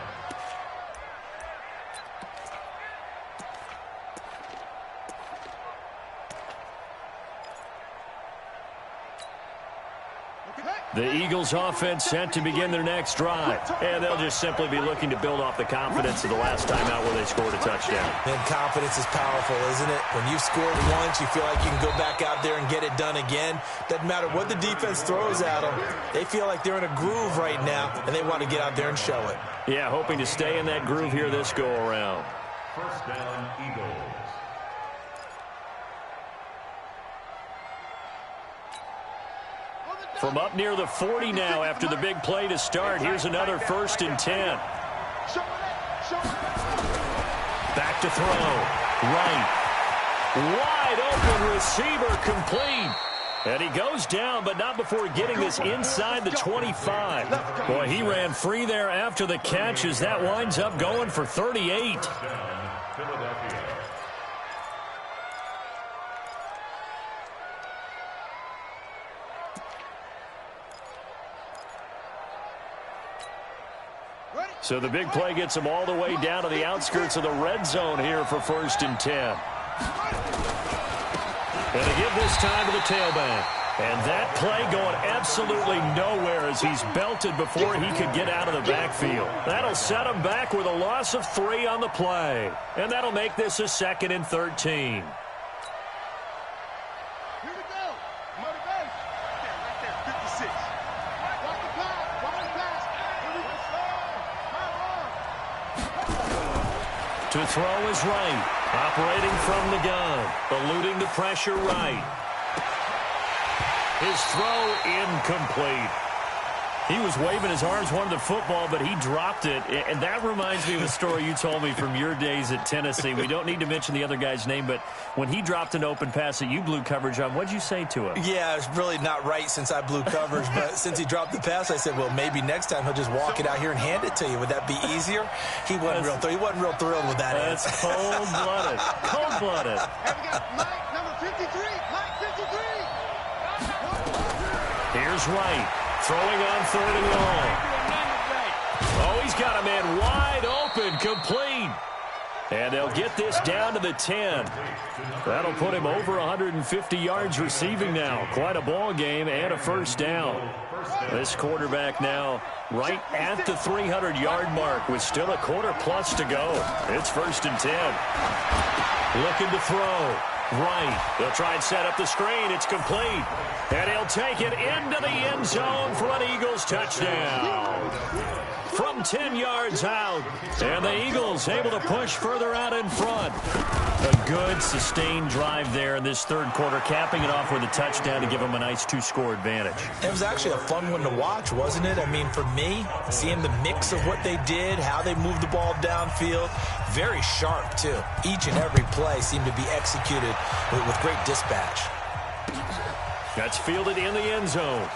The Eagles offense set to begin their next drive. And they'll just simply be looking to build off the confidence of the last time out where they scored a touchdown. And confidence is powerful, isn't it? When you've scored once, you feel like you can go back out there and get it done again. Doesn't matter what the defense throws at them. They feel like they're in a groove right now, and they want to get out there and show it. Yeah, hoping to stay in that groove here this go-around. First down, Eagles. From up near the 40 now after the big play to start. Here's another 1st and 10. Back to throw. Right. Wide open receiver complete. And he goes down, but not before getting this inside the 25. Boy, he ran free there after the catch as that winds up going for 38. Philadelphia. So the big play gets him all the way down to the outskirts of the red zone here for 1st and 10. And they give this time to the tailback. And that play going absolutely nowhere as he's belted before he could get out of the backfield. That'll set him back with a loss of 3 on the play. And that'll make this a 2nd and 13. To throw is right. Operating from the gun. Eluding the pressure right. His throw incomplete. He was waving his arms, wanted the football, but he dropped it. And that reminds me of a story you told me from your days at Tennessee. We don't need to mention the other guy's name, but when he dropped an open pass that you blew coverage on, what'd you say to him? Yeah, it's really not right since I blew coverage, but since he dropped the pass, I said, well, maybe next time he'll just walk it out here and hand it to you. Would that be easier? He wasn't real thrilled with that answer. That's cold-blooded. Cold-blooded. And we got Mike, number 53. Mike 53. Here's Wright. Throwing on 3rd and long. Oh, he's got a man wide open, complete. And they'll get this down to the 10. That'll put him over 150 yards receiving now. Quite a ball game and a 1st down. This quarterback now right at the 300-yard mark with still a quarter plus to go. It's 1st and 10. Looking to throw. Right. They'll try and set up the screen. It's complete. And he'll take it into the end zone for an Eagles touchdown. From 10 yards out. And the Eagles able to push further out in front. A good sustained drive there in this 3rd quarter, capping it off with a touchdown to give them a nice 2-score advantage. It was actually a fun one to watch, wasn't it? I mean, for me, seeing the mix of what they did, how they moved the ball downfield, very sharp, too. Each and every play seemed to be executed with great dispatch. That's fielded in the end zone.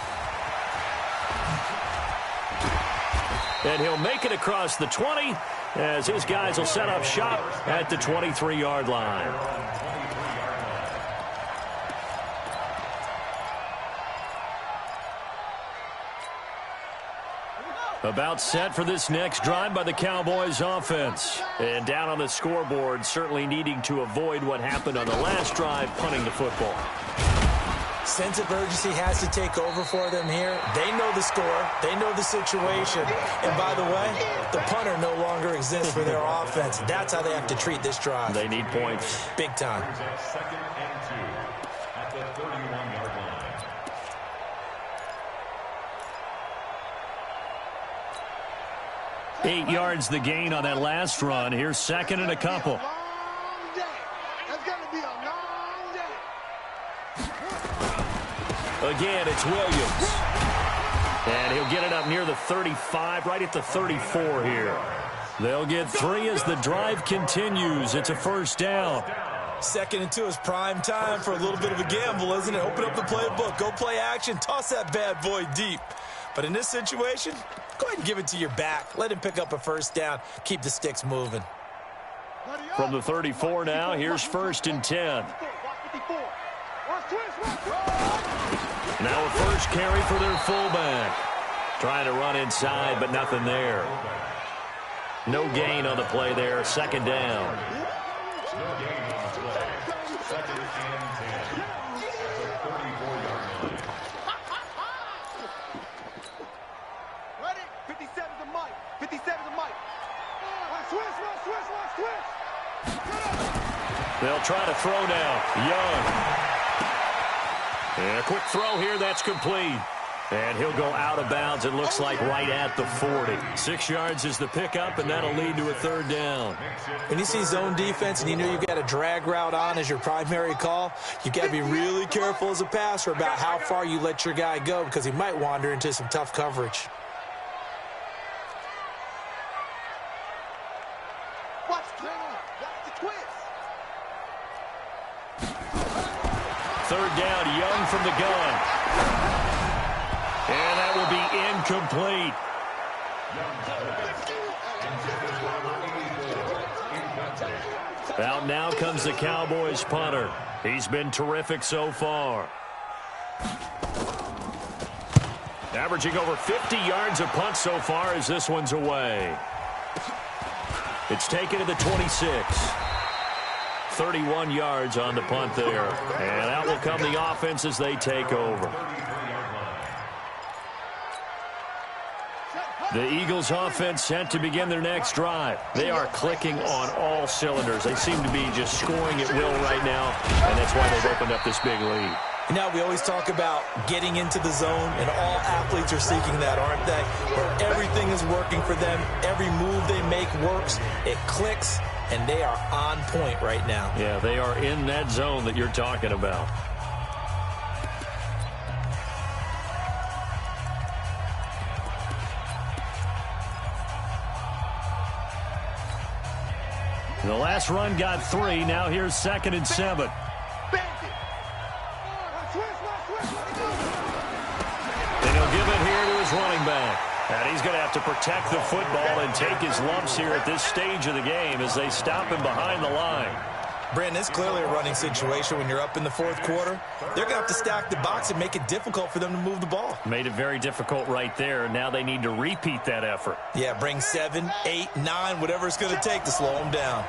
And he'll make it across the 20 as his guys will set up shop at the 23-yard line. About set for this next drive by the Cowboys offense. And down on the scoreboard, certainly needing to avoid what happened on the last drive, punting the football. Sense of urgency has to take over for them here. They know the score. They know the situation. And by the way, the punter no longer exists for their offense. That's how they have to treat this drive. They need points. Big time. 2nd and 2 at the 31-yard line. 8 yards the gain on that last run. Here's 2nd and a couple. Again, it's Williams. And he'll get it up near the 35, right at the 34 here. They'll get 3 as the drive continues. It's a 1st down. 2nd and 2 is prime time for a little bit of a gamble, isn't it? Open up the playbook. Go play action. Toss that bad boy deep. But in this situation, go ahead and give it to your back. Let him pick up a 1st down. Keep the sticks moving. From the 34 now, here's 1st and 10. Now a 1st carry for their fullback. Trying to run inside, but nothing there. No gain on the play there. 2nd down. No gain on the play. 2nd and 10 at the 34-yard line. try to throw now. Young. And a quick throw here. That's complete. And he'll go out of bounds, it looks like, right at the 40. 6 yards is the pickup, and that'll lead to a third down. When you see zone defense and you know you've got a drag route on as your primary call, you've got to be really careful as a passer about how far you let your guy go because he might wander into some tough coverage. Watch the twist. Third down, Young from the gun. And that will be incomplete. Out now comes the Cowboys punter. He's been terrific so far. Averaging over 50 yards a punt so far as this one's away. It's taken to the 26. 31 yards on the punt there. And out will come the offense as they take over. The Eagles offense set to begin their next drive. They are clicking on all cylinders. They seem to be just scoring at will right now, and that's why they've opened up this big lead. You know, we always talk about getting into the zone, and all athletes are seeking that, aren't they? Where everything is working for them. Every move they make works. It clicks, and they are on point right now. Yeah, they are in that zone that you're talking about. The last run got 3. Now here's 2nd and 7. And he'll give it here to his running back. And he's going to have to protect the football and take his lumps here at this stage of the game as they stop him behind the line. Brandon, it's clearly a running situation when you're up in the 4th quarter. They're going to have to stack the box and make it difficult for them to move the ball. Made it very difficult right there. Now they need to repeat that effort. Yeah, bring 7, 8, 9, whatever it's going to take to slow them down.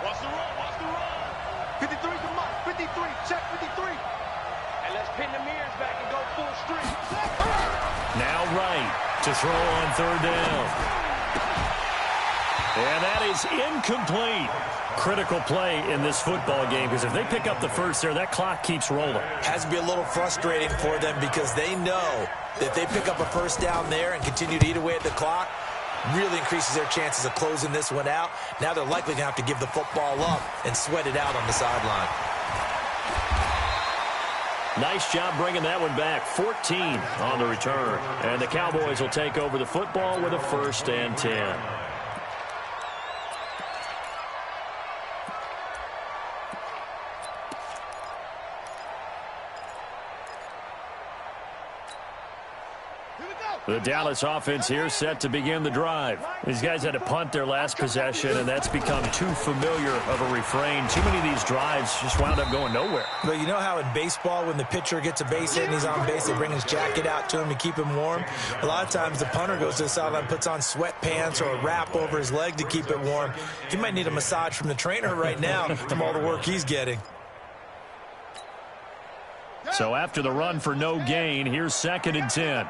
Watch the run, watch the run. 53 to Mike, 53, check 53. And let's pin the mirrors back and go full street. Now right to throw on 3rd down. And that is incomplete. Critical play in this football game because if they pick up the first there, that clock keeps rolling. Has to be a little frustrating for them because they know that if they pick up a first down there and continue to eat away at the clock, really increases their chances of closing this one out. Now they're likely going to have to give the football up and sweat it out on the sideline. Nice job bringing that one back. 14 on the return. And the Cowboys will take over the football with a 1st and 10. The Dallas offense here set to begin the drive. These guys had to punt their last possession, and that's become too familiar of a refrain. Too many of these drives just wound up going nowhere. But you know how in baseball, when the pitcher gets a base hit and he's on base, they bring his jacket out to him to keep him warm? A lot of times the punter goes to the sideline, puts on sweatpants or a wrap over his leg to keep it warm. He might need a massage from the trainer right now from all the work he's getting. So after the run for no gain, here's 2nd and 10.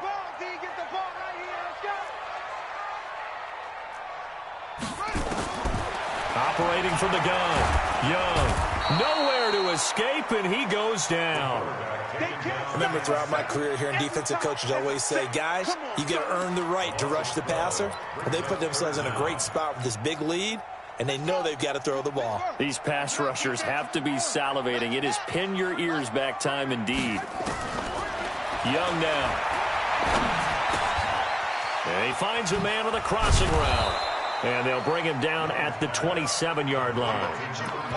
Operating from the gun, Young. Nowhere to escape, and he goes down. I remember throughout my career here in defensive coaches always say, guys, you got to earn the right to rush the passer. Well, they put themselves in a great spot with this big lead, and they know they've got to throw the ball. These pass rushers have to be salivating. It is pin your ears back time indeed. Young now. And he finds a man on the crossing route. And they'll bring him down at the 27-yard line.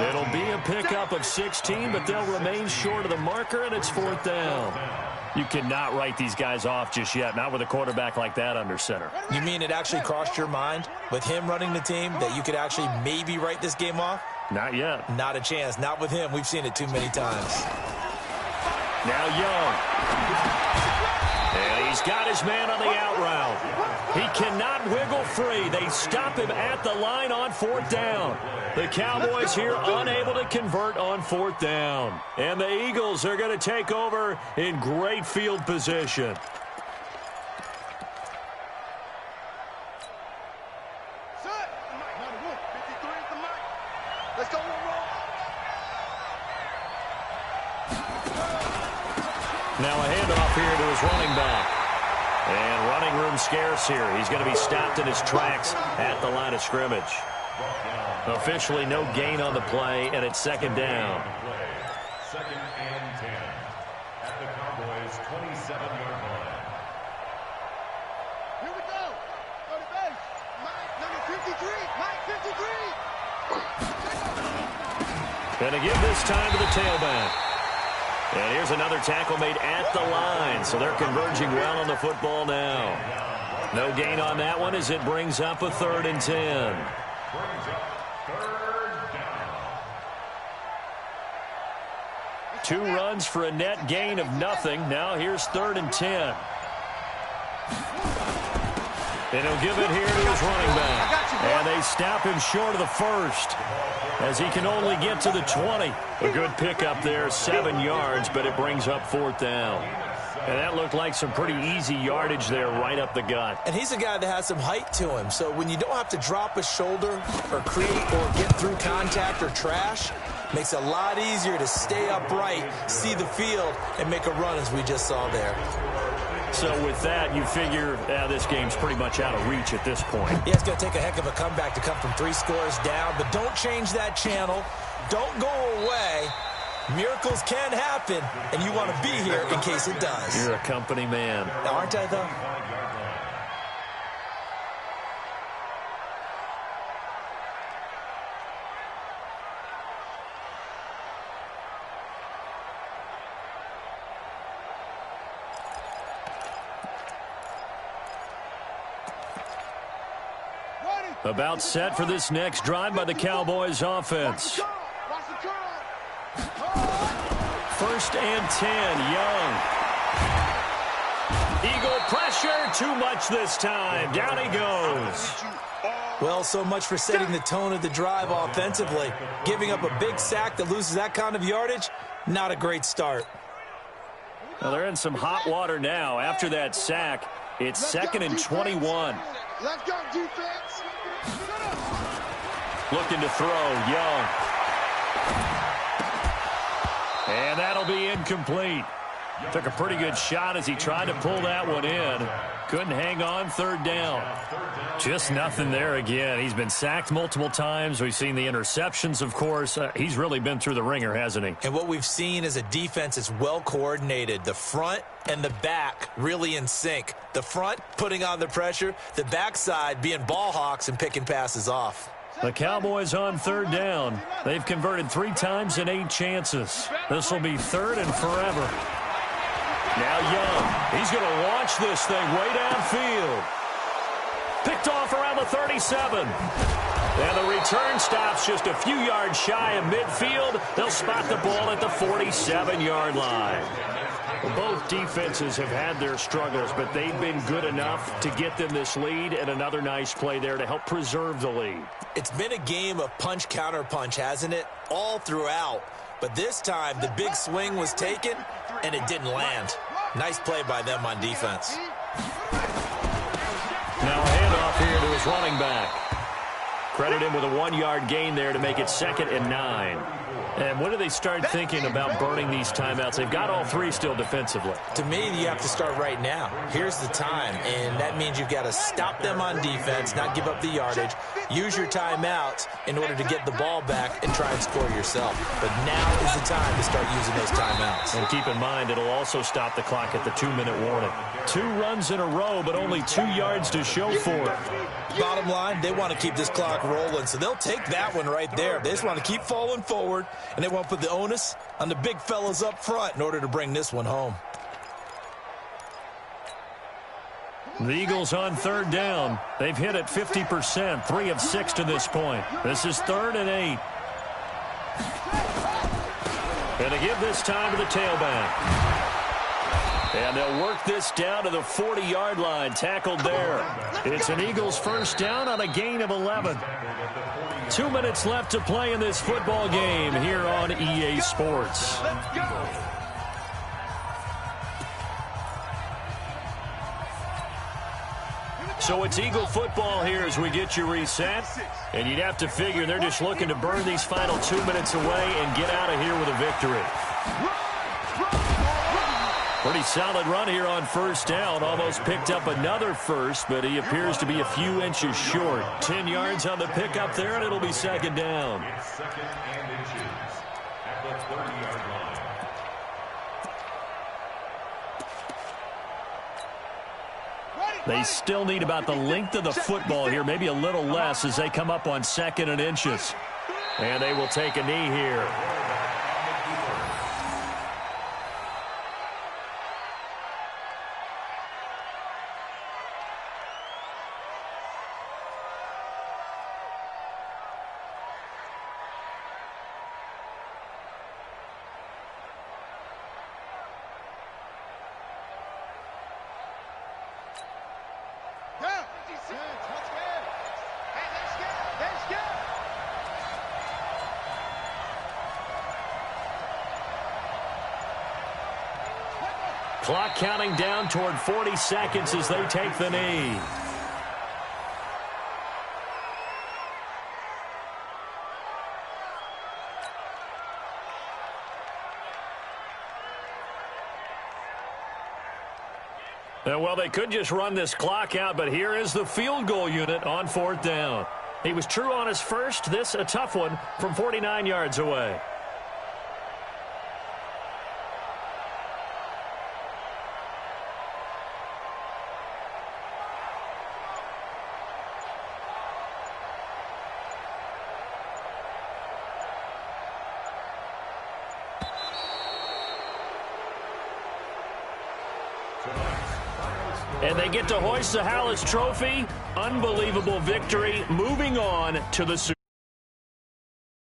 It'll be a pickup of 16, but they'll remain short of the marker, and it's 4th down. You cannot write these guys off just yet, not with a quarterback like that under center. You mean it actually crossed your mind with him running the team that you could actually maybe write this game off? Not yet. Not a chance. Not with him. We've seen it too many times. Now Young. And he's got his man on the out route. He cannot wiggle free. They stop him at the line on 4th down. The Cowboys here unable to convert on 4th down. And the Eagles are going to take over in great field position. Let's go, Now a handoff here to his running back. And running room scarce here. He's going to be stopped in his tracks at the line of scrimmage. Officially no gain on the play, and it's second down. Second and 10 at the Cowboys' 27-yard line. Here we go. Go to base. Mike, number 53. Mike, 53. Going to give this time to the tailback. And here's another tackle made at the line, so they're converging well on the football now. No gain on that one as it brings up a 3rd and 10. Brings up 3rd down. 2 runs for a net gain of nothing. Now here's 3rd and 10. And he'll give it here to his running back. And they stop him short of the first, as he can only get to the 20. A good pickup there, 7 yards, but it brings up 4th down. And that looked like some pretty easy yardage there right up the gut. And he's a guy that has some height to him, so when you don't have to drop a shoulder or create or get through contact or trash, makes it a lot easier to stay upright, see the field, and make a run as we just saw there. So with that, you figure this game's pretty much out of reach at this point. Yeah, it's going to take a heck of a comeback to come from 3 scores down, but don't change that channel. Don't go away. Miracles can happen, and you want to be here in case it does. You're a company man. Now, aren't I, though? About set for this next drive by the Cowboys offense. 1st and 10, Young. Eagle pressure, too much this time. Down he goes. Well, so much for setting the tone of the drive offensively. Giving up a big sack that loses that kind of yardage, not a great start. Well, they're in some hot water now. After that sack, it's 2nd and 21. Let's go, defense. Looking to throw, Young. And that'll be incomplete. Took a pretty good shot as he tried to pull that one in. Couldn't hang on, 3rd down. Just nothing there again. He's been sacked multiple times. We've seen the interceptions, of course. He's really been through the ringer, hasn't he? And what we've seen is a defense that's well coordinated. The front and the back really in sync. The front putting on the pressure. The backside being ball hawks and picking passes off. The Cowboys on 3rd down. They've converted 3 times in 8 chances. This will be 3rd and forever. Now Young, he's going to launch this thing way downfield. Picked off around the 37. And the return stops just a few yards shy of midfield. They'll spot the ball at the 47-yard line. Both defenses have had their struggles, but they've been good enough to get them this lead, and another nice play there to help preserve the lead. It's been a game of punch-counter-punch, hasn't it? All throughout. But this time, the big swing was taken, and it didn't land. Nice play by them on defense. Now a handoff here to his running back. Credit him with a 1-yard gain there to make it 2nd and 9. And when do they start thinking about burning these timeouts? They've got all 3 still defensively. To me, you have to start right now. Here's the time, and that means you've got to stop them on defense, not give up the yardage, use your timeouts in order to get the ball back and try and score yourself. But now is the time to start using those timeouts. And keep in mind, it'll also stop the clock at the 2-minute warning. 2 runs in a row, but only 2 yards to show for it. Bottom line, they want to keep this clock rolling, so they'll take that one right there. They just want to keep falling forward, and they want to put the onus on the big fellas up front in order to bring this one home. The Eagles on 3rd down. They've hit it 50%, 3 of 6 to this point. This is 3rd and 8. And to give this time to the tailback. And they'll work this down to the 40-yard line, tackled there. It's an Eagles 1st down on a gain of 11. 2 minutes left to play in this football game here on EA Sports. So it's Eagle football here as we get you reset. And you'd have to figure they're just looking to burn these final 2 minutes away and get out of here with a victory. Pretty solid run here on first down. Almost picked up another first, but he appears to be a few inches short. 10 yards on the pickup there, and it'll be second down. It's second and inches at the 30-yard line. They still need about the length of the football here, maybe a little less as they come up on second and inches. And they will take a knee here. Clock counting down toward 40 seconds as they take the knee. Well, they could just run this clock out, but here is the field goal unit on fourth down. He was true on his first. This a tough one from 49 yards away. And they get to hoist the Hallis Trophy. Unbelievable victory. Moving on to the Super Bowl.